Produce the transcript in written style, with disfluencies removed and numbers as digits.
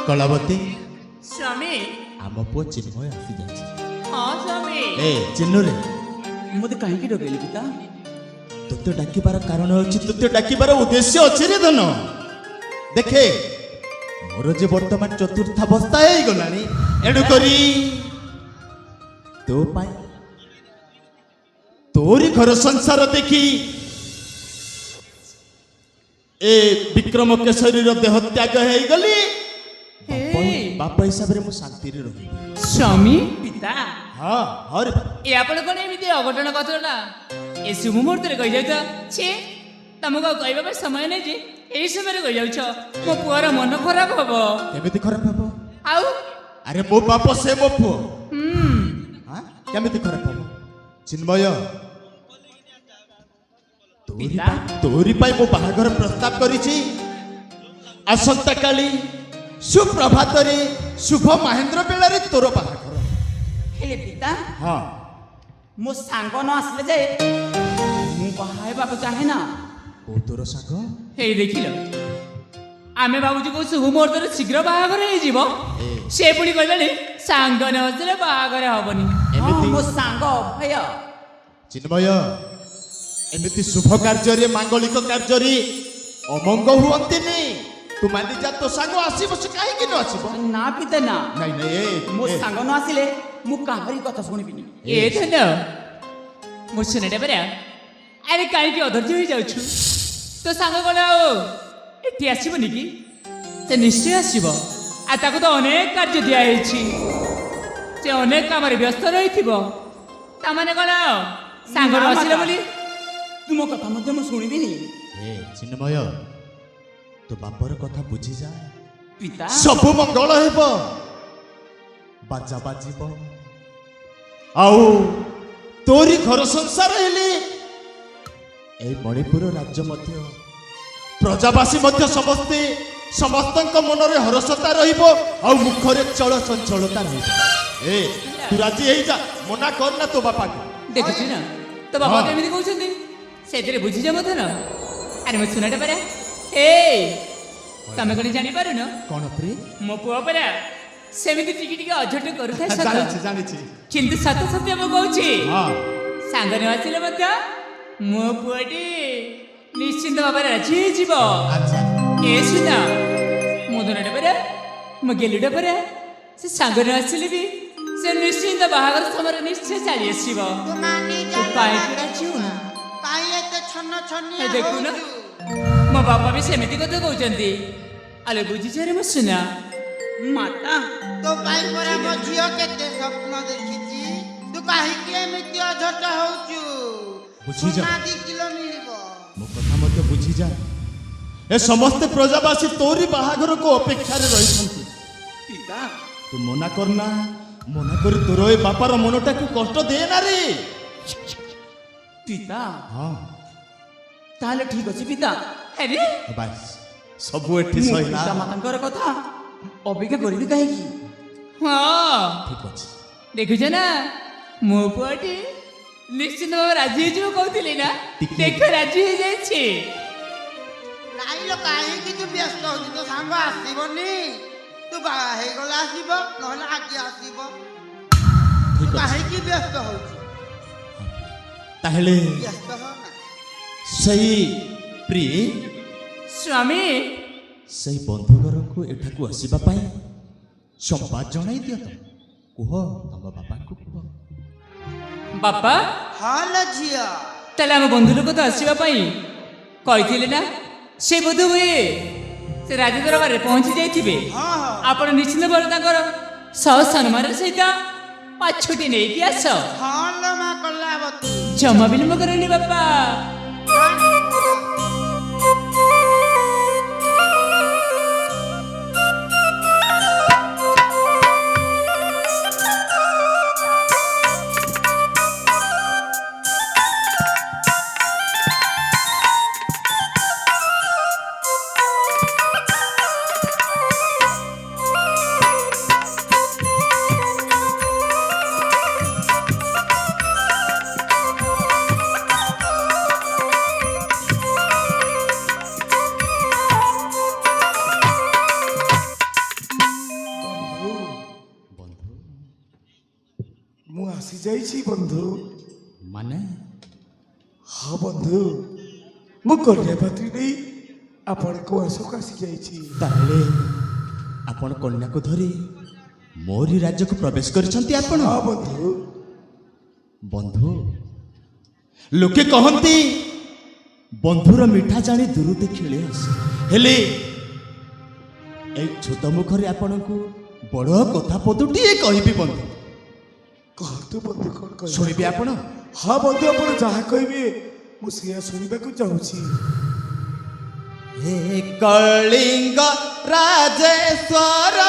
कलावती स्वामी आम पुओ चिन्मय आसी जाछि। हाँ स्वामी ए चिन्नु रे मते काहे की डकेली पिता तोते डाकिबार कारण अछि तोते डाकिबार उद्देश्य अछि रे धन देखे मोर जे वर्तमान चतुर्थावस्था हे गलानी एडु करी तो पाई तोरी घर संसार देखी ए विक्रम केसरी रो देह त्याग हे गली बाप हिसाब रे मु शांति रे रही स्वामी पिता हां हर ए आपण कोन एमिति अघटन कथला ए शुभ मुहूर्त रे कहि जाउछ छे तमको कहबा पे समय नै जे एई समय रे कहि जाउछ मो पुअर मन खराब हबो केमिति खराब हबो आउ अरे मो बाप से मो पुओ हां केमिति खराब हबो चिन्मय तोरी पाई मो बाहागर प्रस्ताव करिछि आसंता काली सुप्रभात रे शुभ महेंद्र बेला रे तोर बाहागर हेले पिता हां मो सांग न आसले जे मु बाहायबा को चाहे ना ओ तोर साग हे देखिलो आमे बाबूजी को शुभ मुहूर्त रे शीघ्र बाहागर हे जीवो से पुणी कहले सांग न असले बाहागर हबनी एमिति मो सांग भय चिन्मय एमिति शुभ कार्य रे मांगलिक कार्य रे अमंग हुअंतिनी तू मानि जा तो सांग आसीबो से काहे कि न आसीबो ना पिता ना नहीं नहीं मो सांग न आसिले मु काहरी कथा सुनिबिनी ए धन मो सुनेटा बरा अरे काहे की अधर्य हो जाउछु तो सांग कोला एठी आसीबो निकी से निश्चय आसीबो आ ताको तो अनेक कार्य दिया हेछि से अनेक काम रे व्यस्त रहिथिबो ता माने कोला सांग ना आसीले माता। बोली तुम कथा मध्य मु सुनिबिनी ए चिन्मय तो बापर कथा बुझी जा पिता सब मंगल हेबो बाजा बाजिबो आउ तोरी घर संसार हेली ए मणिपुर राज्य मध्य प्रजावासी मध्य समस्ते समस्तଙ୍କ मनरे हरसता रहिबो आ मुखरे चल चंचलता रहिबो ए तू राजी हेई जा मना कर ना तो बापा को देखुछु ना तो बाबा हाँ। केमिति कहउछन्ती सेतिरे बुझी जा मत ना अरे मो सुनाटा परा ए तमे कोनी जानि पारु न कोन प्री मो पुआ परा सेमिति टिकी टिकी अझट करूथा सत जानिछि किंतु सत सत्य मो कहउछि हां सांग न आसिले मत मो पुआटी निश्चिंत भाବରେ ରାଜି ହେଇଯିବ अच्छा ए सुना मो दोनटा परा मो गेलुटा परा से सांग न आसिले भी से निश्चिंत बाहागर समर निश्चय चाली आसीब तू काहे कि ରାଜି होना काहे एते छन्न छन्नी ए देखु न मो बापा भी सेमिति कथा कहउचंती आले बुझिछ रे मो सुना माता तो पाई परा मो झियो केते स्वप्न देखिची तू काहे कि एमिति अझट होउचु बुझी जा। सोना 2 किलो मिलबो मो कथा मते बुझी जा ए समस्त प्रजावासी तोरी बाहागर को अपेक्षा रे रहिसंती पिता तू मना करना मना करी तोर ए बापार मनटा को कष्ट दे ना रे पिता हां ताले ठीक अछि पिता अरे बस सब एठी मु सहिला पिता मातांकर कथा अबिका करिबि काहे की हाँ ठीक अछि देखुछ ना मो पुआटी निश्चित भाव राजी हो कहती ना टिकी। देख राजी हो जाइए नाइ लो काहे कि तू व्यस्त होउचु तो सांग आसीबनी तू बाहा हे गला आसीबो नहले आगे आसीबो ठीक अछि काहे कि व्यस्त होउचु ताहेले व्यस्त हो ना सही प्रिय स्वामी सही बंधुगर को एठाकू आसीबा पाई संवाद जणाई दियो तो कुह तम बापा को कुह बापा हाल झियो ताले आम बंधु लोक तो आसवा कही ना से बोध हुए से राज दरबार में पहुंची जाइए हां हां आपण निश्चित भाव सह सम्मान सहित पाछुटी नहीं आस हाल मा कलावती जमा विलम्ब करनी बापा ମୁଁ ଆସିଯାଇଛି ବନ୍ଧୁ। ମାନେ ହଁ ବନ୍ଧୁ, ମୁଁ କନ୍ୟାପାତ୍ରୀ ନେଇ ଆପଣଙ୍କ ଆଶକୁ ଆସିଯାଇଛି। ତାହେଲେ ଆପଣ କନ୍ୟାକୁ ଧରି ମୋରି ରାଜ୍ୟକୁ ପ୍ରବେଶ କରିଛନ୍ତି ଆପଣ? ହଁ ବନ୍ଧୁ। ବନ୍ଧୁ, ଲୋକେ କହନ୍ତି ବନ୍ଧୁର ମିଠା ଜାଣି ଦୂରତେ ଖେଳି ଆସେ, ହେଲେ ଏଇ ଛୋଟ ମୁଖରେ ଆପଣଙ୍କୁ ବଡ଼ କଥା ପଦଟିଏ କହିବି ବନ୍ଧୁ। କହନ୍ତୁ ବନ୍ଧୁ, କ'ଣ କହିବେ? ଶୁଣିବେ ଆପଣ? ହଁ ବନ୍ଧୁ, ଆପଣ ଯାହା କହିବେ ମୁଁ ସେଇଆ ଶୁଣିବାକୁ ଚାହୁଁଛି। ହେ କଳିଙ୍ଗ ରାଜେଶ୍ୱର